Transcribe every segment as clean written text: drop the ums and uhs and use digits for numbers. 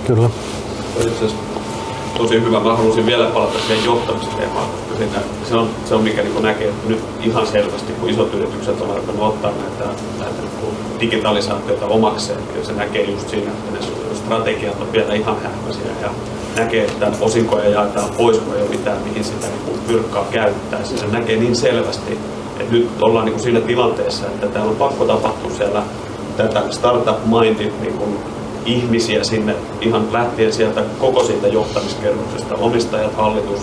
Kyllä. Tosi hyvä. Mä haluaisin vielä palata siihen johtamisteemaan, koska se on mikä niin näkee, että nyt ihan selvästi, kun isot yritykset on alkanut ottaa näitä digitalisaatioita omakseen, niin se näkee just siinä, että ne strategiat on vielä ihan hämmäisiä ja näkee, että osinkoja jaetaan pois, kun ei ole mitään, mihin sitä niin pyrkkaa käyttää. Se näkee niin selvästi, että nyt ollaan niin siinä tilanteessa, että täällä on pakko tapahtua siellä tätä startup-mindin niin ihmisiä sinne ihan lähtien sieltä koko siitä johtamiskerroksesta, omistajat, hallitus,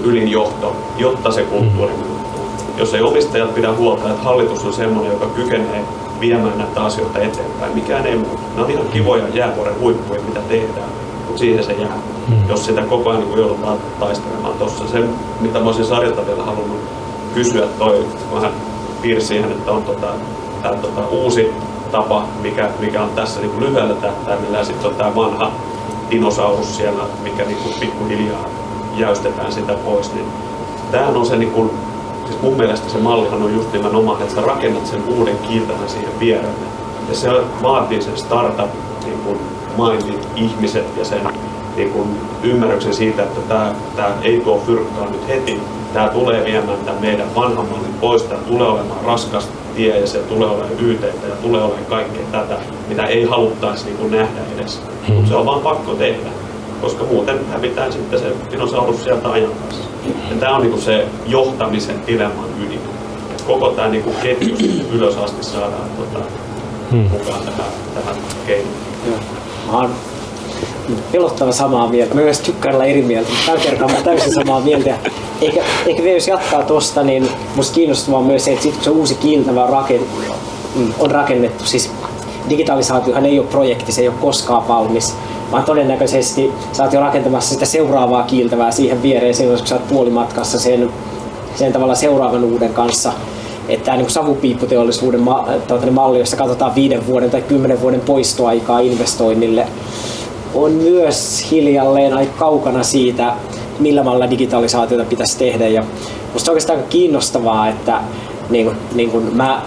ylin johto, jotta se kulttuuri muuttuu. Jos ei omistajat pidä huolta, että hallitus on semmoinen, joka kykenee viemään näitä asioita eteenpäin, mikään ei muutu. Ne on ihan kivoja jäävuoren huippuja, mitä tehdään, mutta siihen se jää. Jos sitä koko ajan niin joudutaan taistelemaan tuossa. Se, mitä mä olisin Sarjalta vielä halunnut kysyä, toi vähän piirsi siihen, että on tämä uusi tapa, mikä on tässä niin lyhyellä tähtäimellä, ja sitten on tämä vanha dinosaurus siellä, mikä niin pikkuhiljaa jäystetään sitä pois. Niin tämähän on se, siis mun mielestä se mallihan on just nimenomaan, että sä rakennat sen uuden kiiltävän siihen vierelle. Ja se vaatii sen startup-mindin ihmiset ja sen ymmärryksen siitä, että tämä ei tuo fyrkkaa nyt heti. Tämä tulee viemään tämän meidän vanhan mallin pois, tämä tulee olemaan raskas tie ja se tulee olemaan YT:tä ja tulee olemaan kaikkea tätä, mitä ei haluttaisi nähdä edes. Mutta se on vaan pakko tehdä, koska muuten hävitään sitten se dinosaurus sieltä ajan kanssa. Ja tämä on se johtamisen dilemman ydin. Et koko tämä ketju ylös asti saadaan mukaan tähän keinoon. Mä oon pelottava samaa mieltä. Mä myös tykkään olla eri mieltä, mutta tällä kertaa mä täysin samaa mieltä. Ja ehkä vielä jos jatkaa tosta, niin musta kiinnostavaa on myös se, että sit kun se uusi kiiltävä on rakennettu, siis digitalisaatiohan ei ole projekti, se ei ole koskaan valmis, vaan todennäköisesti sä oot jo rakentamassa sitä seuraavaa kiiltävää siihen viereen silloin, kun sä oot puolimatkassa sen tavalla seuraavan uuden kanssa. Että tämä savupiipputeollisuuden malli, jossa katsotaan 5 vuoden tai 10 vuoden poistoaikaa investoinnille, on myös hiljalleen aika kaukana siitä, millä malla digitalisaatiota pitäisi tehdä. Ja musta on oikeastaan aika kiinnostavaa, että mä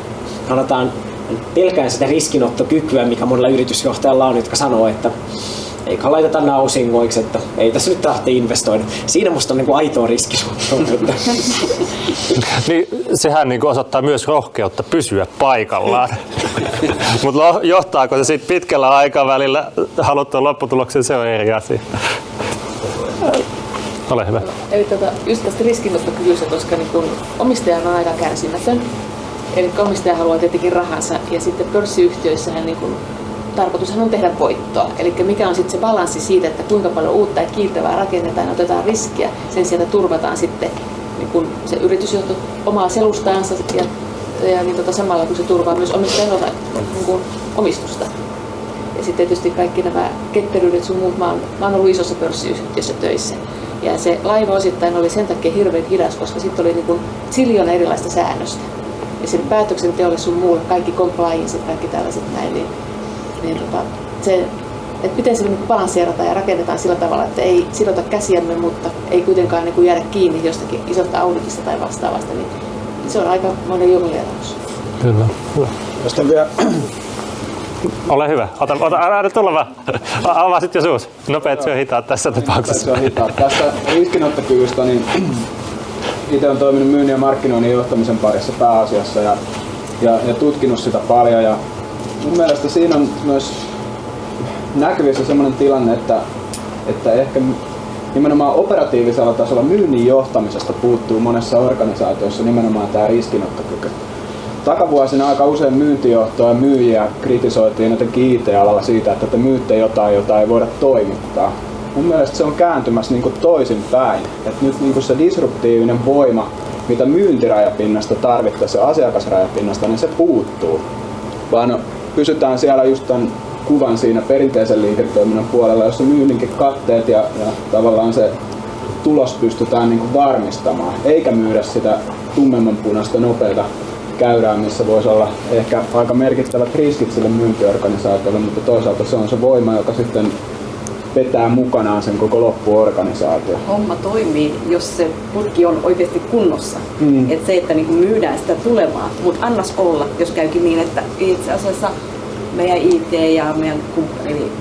pelkään sitä riskinottokykyä, mikä monella yritysjohtajalla on, jotka sanoo, että eikä laiteta nämä osingoiksi, että ei tässä nyt tarvitse investoida. Siinä musta on aitoa riskinottoa. Niin, sehän osoittaa myös rohkeutta pysyä paikallaan. Mutta johtaako se sitten pitkällä aikavälillä haluttuun lopputulokseen, se on eri asia. Ole hyvä. Eli just tästä riskinottokyvystä, koska omistajan on aika kärsimätön. Eli omistaja haluaa tietenkin rahansa ja sitten pörssiyhtiöissähän tarkoitushan on tehdä voittoa. Eli mikä on sitten se balanssi siitä, että kuinka paljon uutta ja kiiltävää rakennetaan ja otetaan riskiä. Sen sieltä turvataan sitten se yritysjohto omaa selustajansa ja samalla kun se turvaa myös omistajan omistusta. Ja sitten tietysti kaikki nämä ketteryydet sun muut. Mä oon ollut isossa pörssiyhtiössä töissä. Ja se laiva osittain oli sen takia hirveän hidas, koska sitten oli ziljoona erilaista säännöstä. Ja sen päätöksenteolle sun muulle, kaikki compliance, kaikki tällaiset näin, että miten se balansseerataan ja rakennetaan sillä tavalla, että ei sidota käsiämme, mutta ei kuitenkaan jäädä kiinni jostakin isosta auditista tai vastaavasta, niin se on aika monen jongleraus. Kyllä. Vielä... Ole hyvä. Ota tulla vaan. Avaa sitten jo suus. Nopeat syö hitaat tässä tapauksessa. Tästä riskinottokyvystä, niin itse olen toiminut myynnin ja markkinoinnin johtamisen parissa pääasiassa ja tutkinut sitä paljon. Ja mun mielestä siinä on myös näkyvissä sellainen tilanne, että ehkä nimenomaan operatiivisella tasolla myynnin johtamisesta puuttuu monessa organisaatiossa nimenomaan tämä riskinottokyky. Takavuosina aika usein myyntijohtoa ja myyjiä kritisoitiin jotenkin IT-alalla siitä, että te myytte jotain, jota ei voida toimittaa. Mun mielestä se on kääntymässä toisinpäin. Että nyt se disruptiivinen voima, mitä myyntirajapinnasta tarvittaisiin ja asiakasrajapinnasta, niin se puuttuu. Vaan pysytään siellä just tämän kuvan siinä perinteisen liiketoiminnan puolella, jossa myynninkin katteet ja tavallaan se tulos pystytään varmistamaan, eikä myydä sitä tummemmanpunaista nopeata käyrää, missä voisi olla ehkä aika merkittävät riskit sille myyntiorganisaatiolle, mutta toisaalta se on se voima, joka sitten vetää mukanaan sen koko loppuorganisaatio. Homma toimii, jos se putki on oikeasti kunnossa. Et se, että myydään sitä tulevaa, mutta annas olla, jos käykin niin, että itse asiassa meidän IT ja meidän kumppani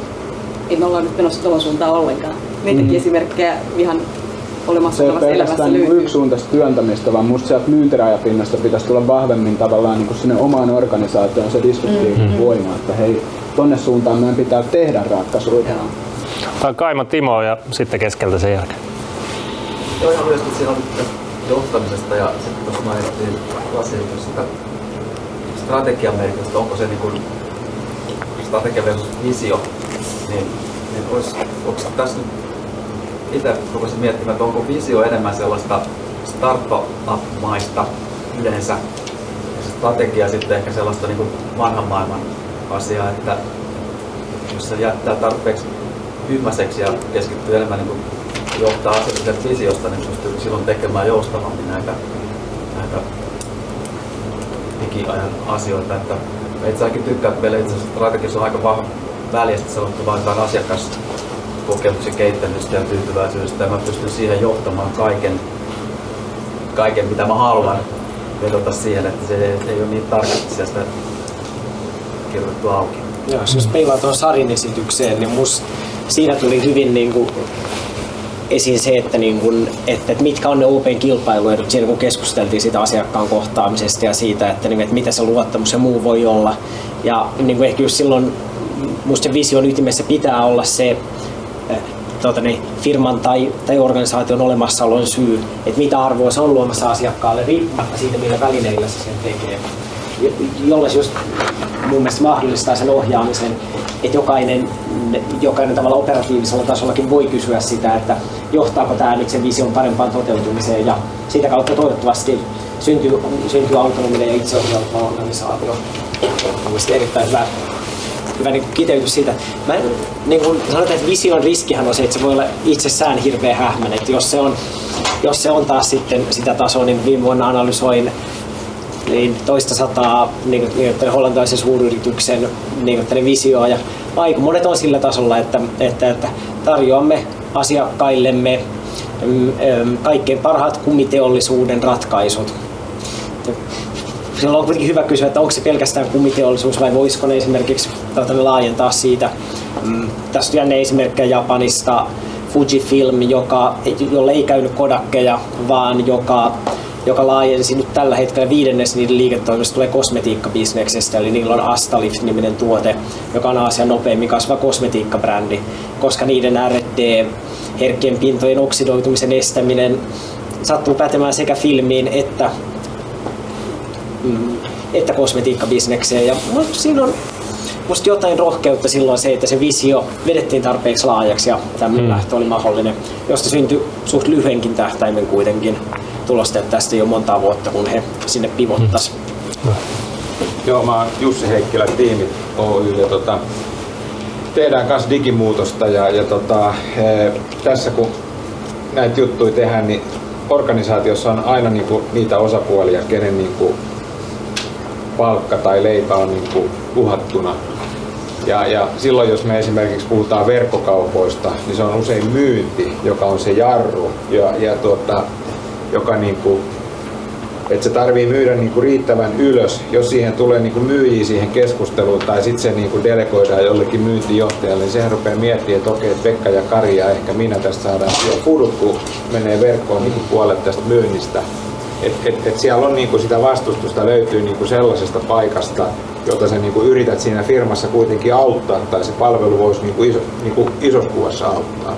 ei me olla nyt menossa tuohon suuntaan ollenkaan. Niitäkin esimerkkejä ihan olemassa Se ei ole olevassa elämässä pelkästään niin löytyy. yksisuuntaista työntämistä, vaan musta sieltä myyntirajapinnasta pitäisi tulla vahvemmin tavallaan niin sinne omaan organisaatioon se disruptiivinen voima, että hei, tonne suuntaan meidän pitää tehdä ratkaisuja. Tämä on Kaima Timo ja sitten keskeltä sen jälkeen. Joo, ihan lyhyesti siinä on johtamisesta ja sitten tuossa mainittiin Lassi sitä strategian merkitystä, onko se niin kuin strategia versus visio, niin onko tässä nyt itse rupesin miettimään, että onko visio enemmän sellaista startup-maista yleensä ja se strategia sitten ehkä sellaista niin kuin vanhan maailman asiaa, että jos se jättää tarpeeksi hyhmäiseksi ja keskittyy enemmän niin kuin johtaa asioita visiosta, niin pystyy silloin tekemään joustavammin näitä digiajan asioita. Että itse ainakin tykkään, että meillä itse asiassa strategiassa on aika vahva väljästi sanottu vain jotain asiakaskokemuksen kehittämistä ja tyytyväisyydestä, ja mä pystyn siihen johtamaan kaiken mitä mä haluan vedota siihen, että se ei ole niin tarkasti sieltä kirjoitettu auki. Joo, jos peilaa tuohon Sarin esitykseen, niin musta siinä tuli hyvin niin kuin esiin se, että mitkä on ne Open kilpailuedut siinä, kun keskusteltiin siitä asiakkaan kohtaamisesta ja siitä, että mitä se luottamus ja muu voi olla. Ja niin kuin ehkä just silloin musta se vision ytimessä pitää olla se firman tai organisaation olemassaolon syy, että mitä arvoa se on luomassa asiakkaalle riippumatta siitä, millä välineillä se sen tekee. Jolle se just mun mielestä mahdollistaa sen ohjaamisen, että jokainen tavalla operatiivisella tasollakin voi kysyä sitä, että johtaako tämä nyt sen vision parempaan toteutumiseen, ja sitä kautta toivottavasti syntyy autonominen ja itseohjautuva organisaatio. Mielestäni erittäin hyvä niin kiteytys siitä. Mä niin kuin sanotaan, että vision riskihän on se, että se voi olla itsessään hirveän hähmäinen. Jos se on taas sitten sitä tasoa, niin viime vuonna analysoin niin toista sataa niin hollantilaisen suuryrityksen niin visioa, ja aika monet on sillä tasolla, että tarjoamme asiakkaillemme kaikkein parhaat kummiteollisuuden ratkaisut. Silloin on kuitenkin hyvä kysyä, että onko se pelkästään kummiteollisuus vai voisiko ne esimerkiksi laajentaa siitä. Tästä on jänne esimerkkejä Japanista, Fujifilm, jolle ei käynyt Kodakkeja, vaan joka laajensi nyt tällä hetkellä 5. niiden liiketoimista tulee kosmetiikkabisneksestä, eli niillä on Astalift-niminen tuote, joka on Aasian nopeimmin kasvava kosmetiikkabrändi, koska niiden R&D, herkkien pintojen oksidoitumisen estäminen, sattuu pätemään sekä filmiin että kosmetiikkabisnekseen. Ja siinä on musta jotain rohkeutta silloin se, että se visio vedettiin tarpeeksi laajaksi ja tämmöinen lähtö oli mahdollinen, josta syntyi suht lyhyenkin tähtäimen kuitenkin tulosta, että tästä jo monta vuotta, kun he sinne pivottas. Joo, mä oon Jussi Heikkilä, Tiimit Oy, ja tehdään kanssa digimuutosta ja tässä kun näitä juttuja tehdään, niin organisaatiossa on aina niitä osapuolia, kenen palkka tai leipä on uhattuna. Ja silloin, jos me esimerkiksi puhutaan verkkokaupoista, niin se on usein myynti, joka on se jarru, joka että se tarvii myydä riittävän ylös, jos siihen tulee myyjiä siihen keskusteluun tai sitten se delegoidaan jollekin myyntijohtajalle, niin sehän rupeaa miettimään, että okei, Pekka ja Kari ja ehkä minä tästä saadaan pudut, kun menee verkkoon puolet tästä myynnistä. Et siellä on sitä vastustusta löytyy sellaisesta paikasta, jota sä yrität siinä firmassa kuitenkin auttaa, tai se palvelu voisi isossa kuvassa auttaa.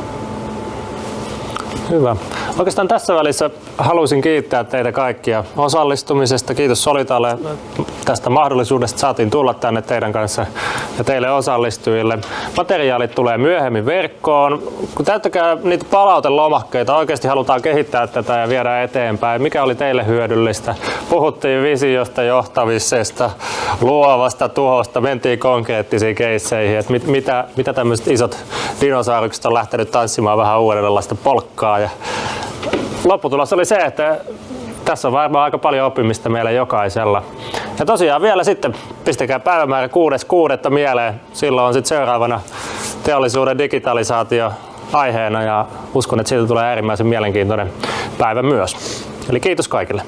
Hyvä. Oikeastaan tässä välissä haluaisin kiittää teitä kaikkia osallistumisesta. Kiitos Solitalle tästä mahdollisuudesta. Saatiin tulla tänne teidän kanssa ja teille osallistujille. Materiaalit tulee myöhemmin verkkoon. Kun täyttäkää niitä palautelomakkeita, oikeasti halutaan kehittää tätä ja viedä eteenpäin. Mikä oli teille hyödyllistä? Puhuttiin visiosta, johtamisesta, luovasta tuhosta, mentiin konkreettisiin keisseihin, että mitä tämmöiset isot dinosaurukset on lähtenyt tanssimaan vähän uudenlaista polkkaa. Ja lopputulos oli se, että tässä on varmaan aika paljon oppimista meillä jokaisella. Ja tosiaan vielä sitten pistäkää päivämäärä 6.6. mieleen. Silloin on sitten seuraavana teollisuuden digitalisaatio aiheena ja uskon, että siitä tulee äärimmäisen mielenkiintoinen päivä myös. Eli kiitos kaikille.